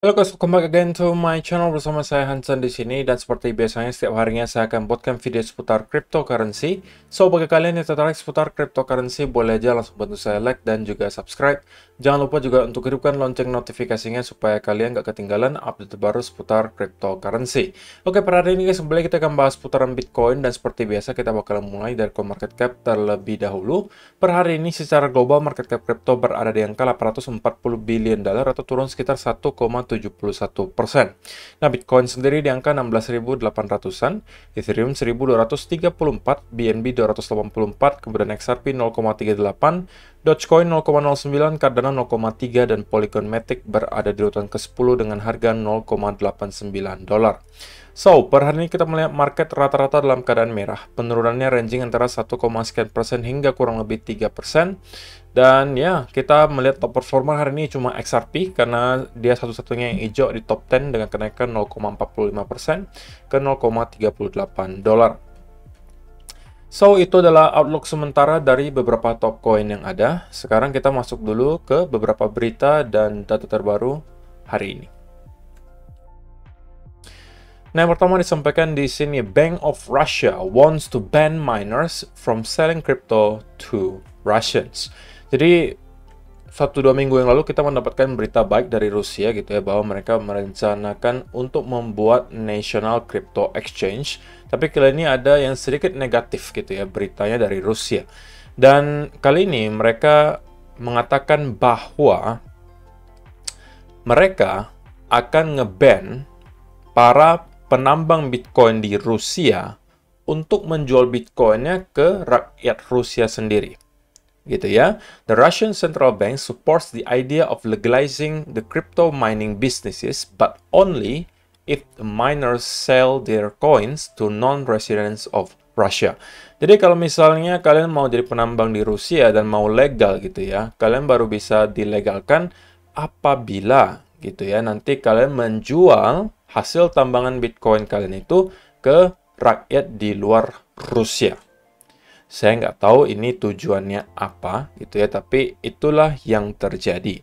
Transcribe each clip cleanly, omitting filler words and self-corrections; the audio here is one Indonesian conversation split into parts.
Halo guys, welcome back again to my channel bersama saya Hansen di sini, dan seperti biasanya setiap harinya saya akan buatkan video seputar cryptocurrency. So bagi kalian yang tertarik seputar cryptocurrency, boleh aja langsung bantu saya like dan juga subscribe. Jangan lupa juga untuk hidupkan lonceng notifikasinya supaya kalian gak ketinggalan update terbaru seputar cryptocurrency. Oke, pada hari ini guys, kembali kita akan bahas seputaran Bitcoin, dan seperti biasa kita bakal mulai dari CoinMarketCap terlebih dahulu. Per hari ini secara global market cap crypto berada di angka 840 billion dollar atau turun sekitar 1,71%. Nah, Bitcoin sendiri di angka 16.800-an, Ethereum 1.234, BNB 284, kemudian XRP 0,38, Dogecoin 0,09, Cardano 0,3, dan Polygon Matic berada di urutan ke-10 dengan harga 0,89 dolar. So, per hari ini kita melihat market rata-rata dalam keadaan merah. Penurunannya ranging antara 1,sekian% hingga kurang lebih 3%. Dan ya, kita melihat top performer hari ini cuma XRP karena dia satu-satunya yang hijau di top 10 dengan kenaikan 0,45% ke 0,38 dolar. So, itu adalah outlook sementara dari beberapa top coin yang ada. Sekarang kita masuk dulu ke beberapa berita dan data terbaru hari ini. Nah, yang pertama disampaikan di sini, Bank of Russia wants to ban miners from selling crypto to Russians. Jadi, 1-2 minggu yang lalu kita mendapatkan berita baik dari Rusia gitu ya, bahwa mereka merencanakan untuk membuat National Crypto Exchange. Tapi kali ini ada yang sedikit negatif gitu ya, beritanya dari Rusia. Dan kali ini mereka mengatakan bahwa mereka akan nge-ban para penambang Bitcoin di Rusia untuk menjual Bitcoinnya ke rakyat Rusia sendiri. Gitu ya. The Russian Central Bank supports the idea of legalizing the crypto mining businesses, but only if the miners sell their coins to non-residents of Russia. Jadi kalau misalnya kalian mau jadi penambang di Rusia dan mau legal gitu ya, kalian baru bisa dilegalkan apabila gitu ya, nanti kalian menjual hasil tambangan Bitcoin kalian itu ke rakyat di luar Rusia. Saya nggak tahu ini tujuannya apa gitu ya, tapi itulah yang terjadi.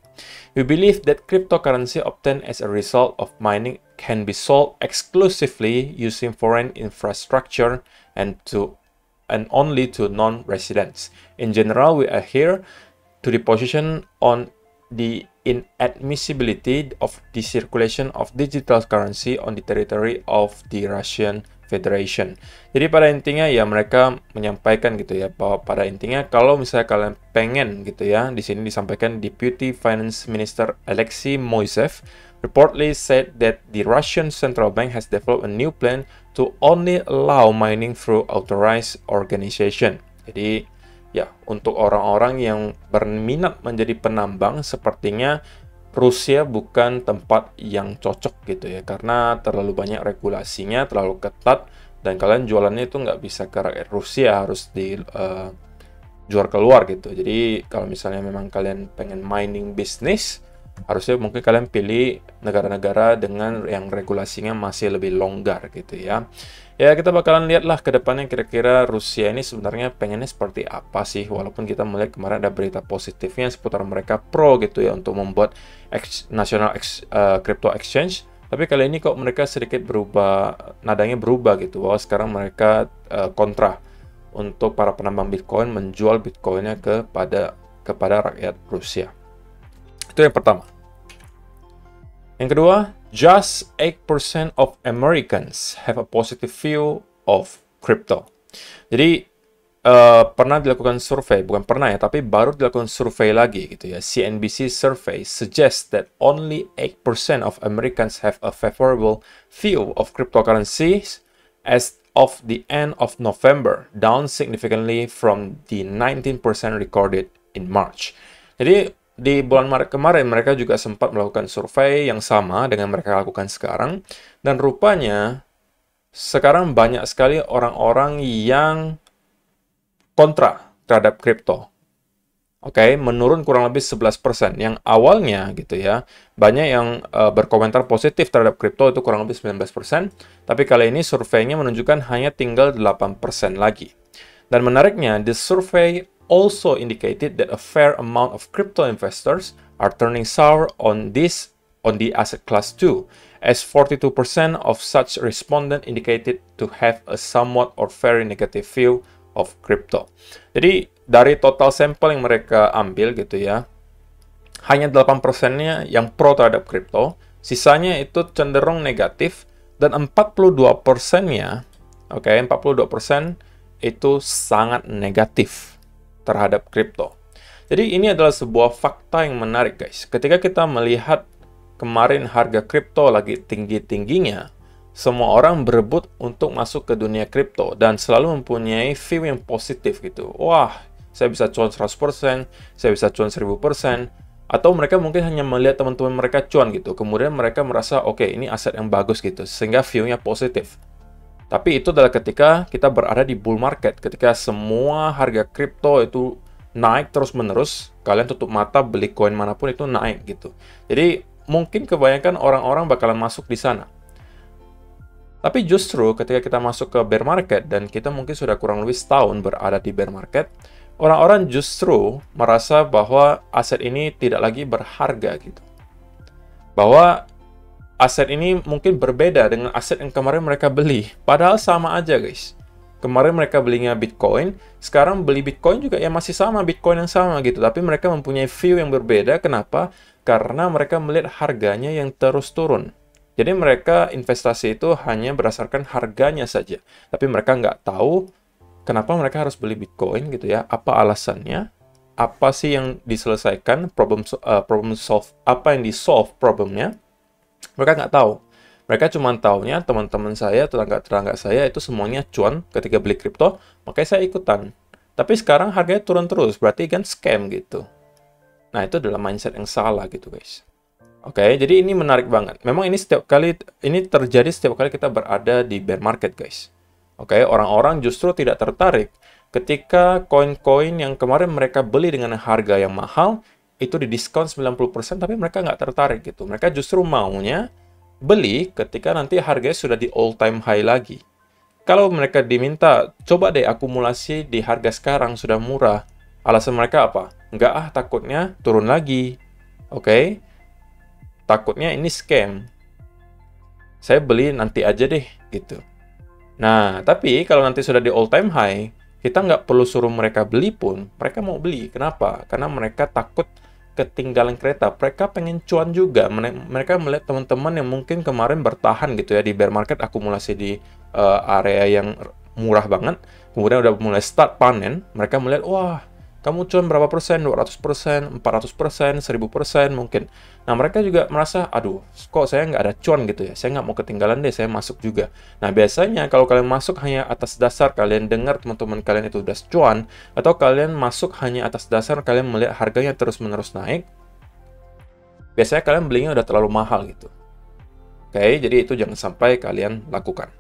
We believe that cryptocurrency obtained as a result of mining can be sold exclusively using foreign infrastructure and only to non-residents. In general, we adhere to the position on the inadmissibility of the circulation of digital currency on the territory of the Russian Federation. Jadi pada intinya ya mereka menyampaikan gitu ya, bahwa pada intinya kalau misalnya kalian pengen gitu ya, di sini disampaikan Deputy Finance Minister Alexei Moisev reportedly said that the Russian Central Bank has developed a new plan to only allow mining through authorized organization. Jadi ya, untuk orang-orang yang berminat menjadi penambang, sepertinya Rusia bukan tempat yang cocok gitu ya, karena terlalu banyak regulasinya, terlalu ketat, dan kalian jualannya itu nggak bisa ke rakyat Rusia, harus dijual keluar gitu. Jadi kalau misalnya memang kalian pengen mining bisnis, harusnya mungkin kalian pilih negara-negara dengan yang regulasinya masih lebih longgar gitu ya. Ya, kita bakalan lihatlah ke depannya kira-kira Rusia ini sebenarnya pengennya seperti apa sih. Walaupun kita melihat kemarin ada berita positifnya seputar mereka pro gitu ya untuk membuat National Crypto Exchange. Tapi kali ini kok mereka sedikit berubah, nadanya berubah gitu, bahwa sekarang mereka kontra untuk para penambang Bitcoin menjual Bitcoinnya kepada rakyat Rusia. Itu yang pertama. Yang kedua, just 8% of Americans have a positive view of crypto. Jadi, pernah dilakukan survei, bukan pernah ya, tapi baru dilakukan survei lagi gitu ya. CNBC survey suggests that only 8% of Americans have a favorable view of cryptocurrencies as of the end of November, down significantly from the 19% recorded in March. Jadi, di bulan Maret kemarin mereka juga sempat melakukan survei yang sama dengan mereka lakukan sekarang, dan rupanya sekarang banyak sekali orang-orang yang kontra terhadap kripto. Oke, menurun kurang lebih 11%. Yang awalnya gitu ya, banyak yang berkomentar positif terhadap kripto, itu kurang lebih 19%, tapi kali ini surveinya menunjukkan hanya tinggal 8% lagi. Dan menariknya, the survey also indicated that a fair amount of crypto investors are turning sour on this on the asset class too, as 42% of such respondents indicated to have a somewhat or very negative view of crypto. Jadi dari total sampel yang mereka ambil gitu ya, hanya 8%-nya yang pro terhadap kripto, sisanya itu cenderung negatif, dan 42%-nya, 42% itu sangat negatif terhadap kripto. Jadi ini adalah sebuah fakta yang menarik guys. Ketika kita melihat kemarin harga kripto lagi tinggi-tingginya, semua orang berebut untuk masuk ke dunia kripto dan selalu mempunyai view yang positif gitu. Wah, saya bisa cuan 100%, saya bisa cuan 1000%, atau mereka mungkin hanya melihat teman-teman mereka cuan gitu. Kemudian mereka merasa, oke, ini aset yang bagus gitu, sehingga view-nya positif. Tapi itu adalah ketika kita berada di bull market, ketika semua harga kripto itu naik terus-menerus, kalian tutup mata beli koin manapun itu naik gitu. Jadi mungkin kebanyakan orang-orang bakalan masuk di sana. Tapi justru ketika kita masuk ke bear market dan kita mungkin sudah kurang lebih setahun berada di bear market, orang-orang justru merasa bahwa aset ini tidak lagi berharga gitu. Bahwa aset ini mungkin berbeda dengan aset yang kemarin mereka beli. Padahal sama aja guys. Kemarin mereka belinya Bitcoin, sekarang beli Bitcoin juga ya masih sama, Bitcoin yang sama gitu. Tapi mereka mempunyai view yang berbeda. Kenapa? Karena mereka melihat harganya yang terus turun. Jadi mereka investasi itu hanya berdasarkan harganya saja. Tapi mereka nggak tahu kenapa mereka harus beli Bitcoin gitu ya. Apa alasannya? Apa sih yang diselesaikan? Problem solve. Apa yang di-solve problemnya? Mereka nggak tahu. Mereka cuma taunya teman-teman saya, tetangga-tetangga saya itu semuanya cuan ketika beli kripto, makanya saya ikutan. Tapi sekarang harganya turun terus, berarti kan scam gitu. Nah, itu adalah mindset yang salah gitu guys. Oke, jadi ini menarik banget. Memang ini terjadi setiap kali kita berada di bear market guys. Oke, orang-orang justru tidak tertarik ketika koin-koin yang kemarin mereka beli dengan harga yang mahal, itu didiskon 90%, tapi mereka nggak tertarik gitu. Mereka justru maunya beli ketika nanti harganya sudah di all time high lagi. Kalau mereka diminta, coba deh akumulasi di harga sekarang, sudah murah. Alasan mereka apa? Nggak takutnya turun lagi. Oke? Takutnya ini scam. Saya beli nanti aja deh, gitu. Nah, tapi kalau nanti sudah di all time high, kita nggak perlu suruh mereka beli pun, mereka mau beli. Kenapa? Karena mereka takut ketinggalan kereta. Mereka pengen cuan juga. Mereka melihat teman-teman yang mungkin kemarin bertahan gitu ya di bear market, akumulasi di area yang murah banget, kemudian udah mulai start panen. Mereka melihat, wah, kamu cuan berapa persen? 200%, 400%, 1000% mungkin. Nah, mereka juga merasa, aduh, kok saya nggak ada cuan gitu ya. Saya nggak mau ketinggalan deh, saya masuk juga. Nah, biasanya kalau kalian masuk hanya atas dasar kalian dengar teman-teman kalian itu udah cuan, atau kalian masuk hanya atas dasar kalian melihat harganya terus-menerus naik, biasanya kalian belinya udah terlalu mahal gitu. Oke, jadi itu jangan sampai kalian lakukan.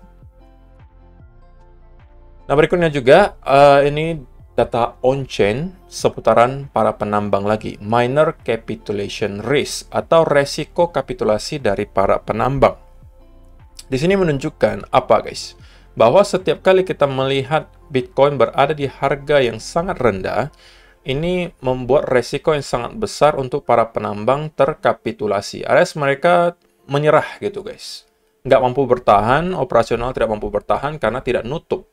Nah, berikutnya juga, ini data on-chain seputaran para penambang lagi. Miner capitulation risk atau resiko kapitulasi dari para penambang. Di sini menunjukkan apa guys? Bahwa setiap kali kita melihat Bitcoin berada di harga yang sangat rendah, ini membuat resiko yang sangat besar untuk para penambang terkapitulasi. Alias mereka menyerah gitu guys. Nggak mampu bertahan, operasional tidak mampu bertahan karena tidak nutup.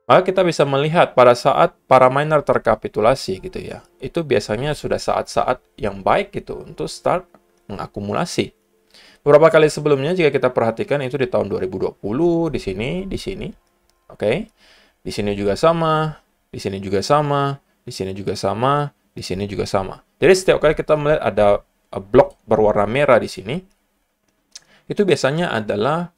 Maka kita bisa melihat pada saat para miner terkapitulasi gitu ya, itu biasanya sudah saat-saat yang baik gitu untuk start mengakumulasi. Beberapa kali sebelumnya jika kita perhatikan itu di tahun 2020, di sini, oke. Di sini juga sama, di sini juga sama, di sini juga sama, di sini juga sama. Jadi setiap kali kita melihat ada blok berwarna merah di sini, itu biasanya adalah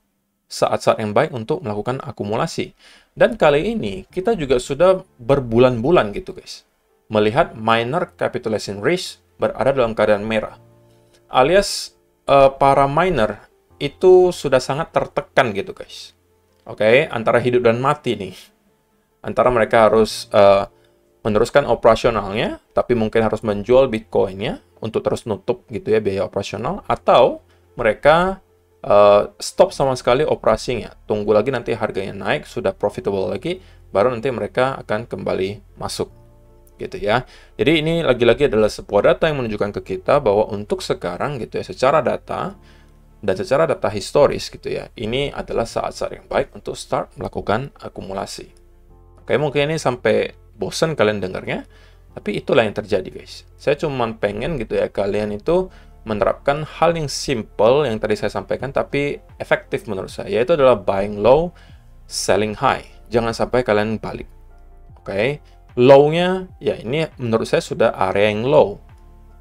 saat-saat yang baik untuk melakukan akumulasi. Dan kali ini kita juga sudah berbulan-bulan gitu guys, melihat miner capitulation risk berada dalam keadaan merah. Alias para miner itu sudah sangat tertekan gitu guys. Oke, antara hidup dan mati nih. Antara mereka harus meneruskan operasionalnya, tapi mungkin harus menjual Bitcoin-nya untuk terus nutup gitu ya biaya operasional, atau mereka stop sama sekali operasinya. Tunggu lagi nanti harganya naik, sudah profitable lagi, baru nanti mereka akan kembali masuk. gitu ya. Jadi ini lagi-lagi adalah sebuah data yang menunjukkan ke kita bahwa untuk sekarang gitu ya, secara data dan secara data historis gitu ya, ini adalah saat-saat yang baik untuk start melakukan akumulasi. Oke, mungkin ini sampai bosan kalian dengarnya, tapi itulah yang terjadi guys. Saya cuma pengen gitu ya, kalian itu menerapkan hal yang simple yang tadi saya sampaikan, tapi efektif menurut saya, yaitu adalah buying low, selling high. Jangan sampai kalian balik. Oke, low-nya, ya ini menurut saya sudah area yang low.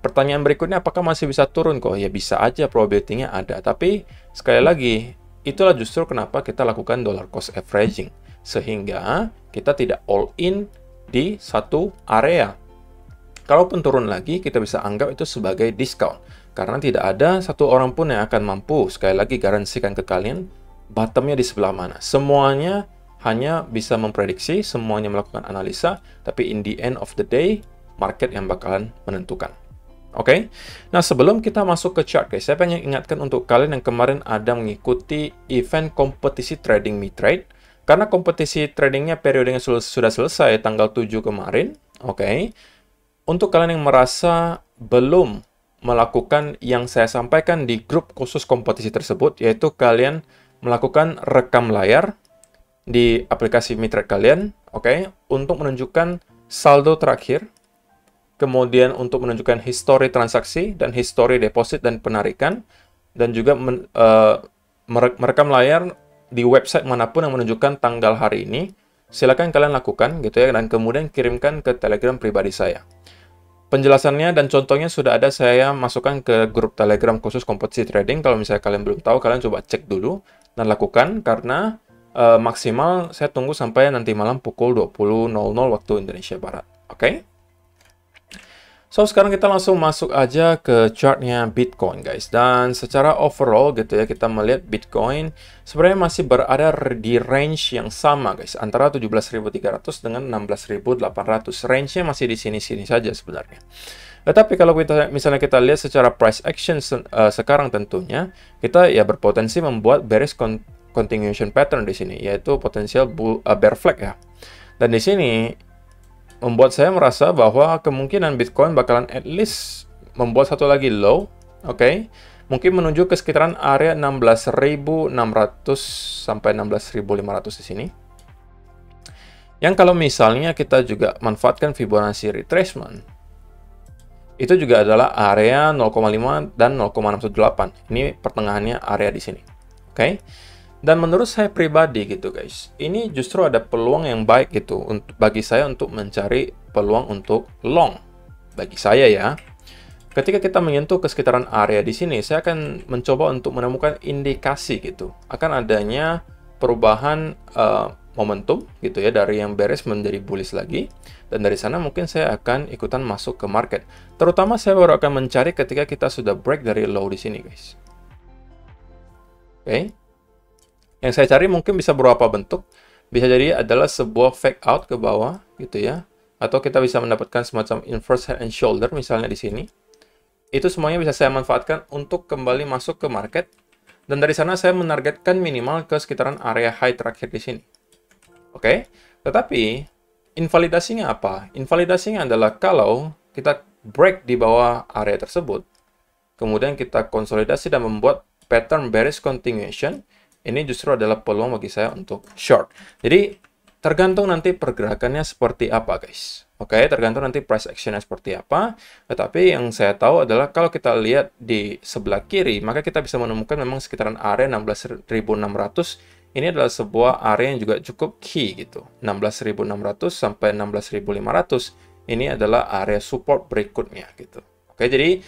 Pertanyaan berikutnya, apakah masih bisa turun kok? Ya bisa aja, probability-nya ada. Tapi, sekali lagi, itulah justru kenapa kita lakukan dollar cost averaging. Sehingga, kita tidak all in di satu area. Kalaupun turun lagi, kita bisa anggap itu sebagai discount. Karena tidak ada satu orang pun yang akan mampu, sekali lagi garansikan ke kalian, bottom-nya di sebelah mana. Semuanya hanya bisa memprediksi, semuanya melakukan analisa, tapi in the end of the day, market yang bakalan menentukan. Oke? Nah, sebelum kita masuk ke chart, guys, saya pengen ingatkan untuk kalian yang kemarin ada mengikuti event kompetisi trading mid-trade, karena kompetisi tradingnya periodenya sudah selesai tanggal 7 kemarin, oke? Untuk kalian yang merasa belum melakukan yang saya sampaikan di grup khusus kompetisi tersebut, yaitu kalian melakukan rekam layar di aplikasi mid-trade kalian, oke, untuk menunjukkan saldo terakhir, kemudian untuk menunjukkan histori transaksi dan histori deposit dan penarikan, dan juga merekam layar di website manapun yang menunjukkan tanggal hari ini. Silakan kalian lakukan gitu ya, dan kemudian kirimkan ke Telegram pribadi saya. Penjelasannya dan contohnya sudah ada saya masukkan ke grup Telegram khusus kompetisi trading. Kalau misalnya kalian belum tahu, kalian coba cek dulu dan lakukan, karena maksimal saya tunggu sampai nanti malam pukul 20.00 waktu Indonesia Barat. Oke? So, sekarang kita langsung masuk aja ke chartnya Bitcoin, guys. Dan secara overall gitu ya, kita melihat Bitcoin sebenarnya masih berada di range yang sama, guys. Antara 17.300 dengan 16.800. Range-nya masih di sini-sini saja sebenarnya. Tetapi kalau misalnya kita lihat secara price action sekarang tentunya, kita ya berpotensi membuat bearish continuation pattern di sini, yaitu potensial bear flag ya. Dan di sini membuat saya merasa bahwa kemungkinan Bitcoin bakalan at least membuat satu lagi low, oke? Mungkin menuju ke sekitaran area 16.600 sampai 16.500 di sini. Yang kalau misalnya kita juga manfaatkan Fibonacci retracement, itu juga adalah area 0,5 dan 0,618. Ini pertengahannya area di sini, oke? Dan menurut saya pribadi gitu guys, ini justru ada peluang yang baik gitu bagi saya untuk mencari peluang untuk long. Bagi saya ya, ketika kita menyentuh ke sekitaran area di sini, saya akan mencoba untuk menemukan indikasi gitu akan adanya perubahan momentum gitu ya, dari yang bearish menjadi bullish lagi. Dan dari sana mungkin saya akan ikutan masuk ke market. Terutama saya baru akan mencari ketika kita sudah break dari low di sini guys. Oke. Yang saya cari mungkin bisa beberapa bentuk. Bisa jadi adalah sebuah fake out ke bawah gitu ya. Atau kita bisa mendapatkan semacam inverse head and shoulder misalnya di sini. Itu semuanya bisa saya manfaatkan untuk kembali masuk ke market. Dan dari sana saya menargetkan minimal ke sekitaran area high terakhir di sini. Oke. Tetapi invalidasinya apa? Invalidasinya adalah kalau kita break di bawah area tersebut. Kemudian kita konsolidasi dan membuat pattern bearish continuation. Ini justru adalah peluang bagi saya untuk short. Jadi, tergantung nanti pergerakannya seperti apa, guys. Oke, tergantung nanti price action-nya seperti apa. Tetapi yang saya tahu adalah kalau kita lihat di sebelah kiri, maka kita bisa menemukan memang sekitaran area 16.600. Ini adalah sebuah area yang juga cukup key gitu. 16.600 sampai 16.500. Ini adalah area support berikutnya gitu. Oke, jadi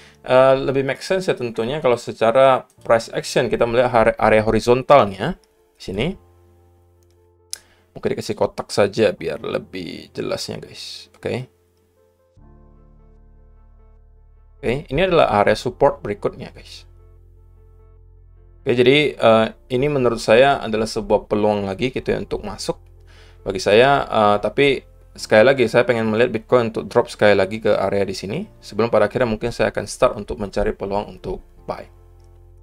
lebih make sense ya tentunya kalau secara price action kita melihat area horizontalnya di sini. Mungkin dikasih kotak saja biar lebih jelasnya, guys. Oke. Oke, ini adalah area support berikutnya, guys. Oke, jadi ini menurut saya adalah sebuah peluang lagi gitu ya untuk masuk bagi saya, tapi sekali lagi, saya pengen melihat Bitcoin untuk drop sekali lagi ke area di sini. Sebelum pada akhirnya mungkin saya akan start untuk mencari peluang untuk buy.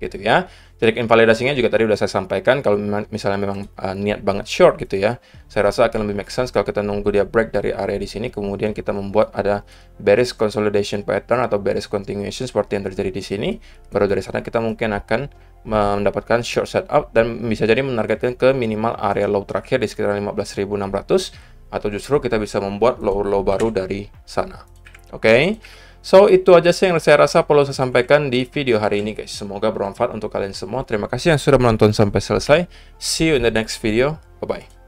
gitu ya. Titik invalidasinya juga tadi udah saya sampaikan, kalau misalnya memang niat banget short gitu ya, saya rasa akan lebih make sense kalau kita nunggu dia break dari area di sini, kemudian kita membuat ada bearish consolidation pattern atau bearish continuation seperti yang terjadi di sini, baru dari sana kita mungkin akan mendapatkan short setup dan bisa jadi menargetkan ke minimal area low terakhir di sekitar 15.600, atau justru kita bisa membuat low baru dari sana. Oke. So, itu aja sih yang saya rasa perlu saya sampaikan di video hari ini, guys. Semoga bermanfaat untuk kalian semua. Terima kasih yang sudah menonton sampai selesai. See you in the next video. Bye-bye.